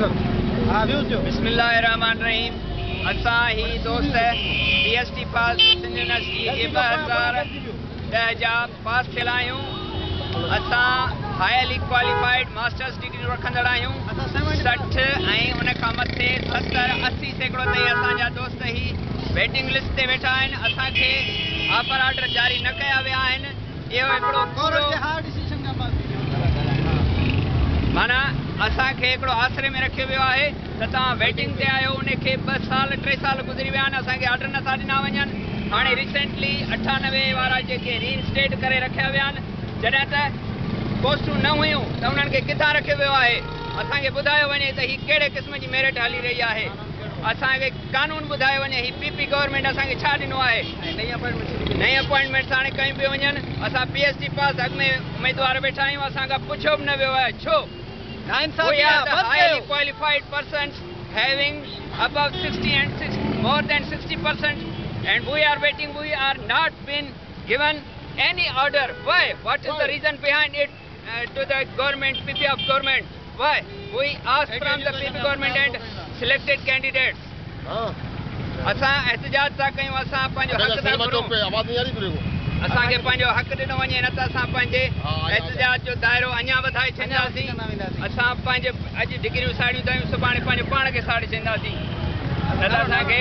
बिस्मिल्लाहिर्रहमानिर्रहीम। असा ही दोस्त PhD पास सिंध यूनिवर्सिटी के 2010 जा पास थियल आहियूं। असा हाईली क्वालिफाइड मास्टर्स डिग्री रखंदड़ आहियूं। 60 ऐं उन खां मथे 70-80 सैकड़ो ताईं असांजा दोस्त ही वेटिंग लिस्ट ते वेठा आहिनि। असांखे ऑफर ऑर्डर जारी न कया विया आहिनि। इहो हिकिड़ो माना असांखे हिकिड़ो आसरे में रखियो वियो आहे त तव्हां वेटिंग ते आहियो। उनखे 2 साल 3 साल गुज़री विया आहिनि, असांखे ऑर्डर नथा ॾिना वञनि। हाणे रिसेंटली 98 वारा जेके रीइंस्टेट करे रखिया विया आहिनि, जॾहिं त पोस्टूं न हुयूं त उन्हनि खे किथां रखियो वियो आहे। असांखे ॿुधायो वञे त हीअ कहिड़े क़िस्म जी मेरिट हली रही आहे। असांखे कानून ॿुधायो वञे ही PP गवर्नमेंट असांखे छा ॾिनो आहे। नई अपॉइंटमेंट्स हाणे कयूं पियूं वञनि। असां PhD पास अॻ में उमेदवार वेठा आहियूं, असांखां पुछियो बि न वियो आहे छो। We are the highly qualified persons having above 60 and more than 60%, and we are waiting. We are not been given any order. Why? What is the reason behind it to the government, PP of government? Why? We asked from the PP government and selected candidates. असां एहतजाज था कयूं, असां पंहिंजो हक़ था घुरूं। असांखे पंहिंजो हक़ ॾिनो वञे न त असां पंहिंजे एहतजाज जो दाइरो अञा वधाए छॾींदासीं। असां पंहिंजे अॼु डिग्रियूं साड़ियूं था, सुभाणे पंहिंजे पाण खे साड़े छॾींदासीं। न त असांखे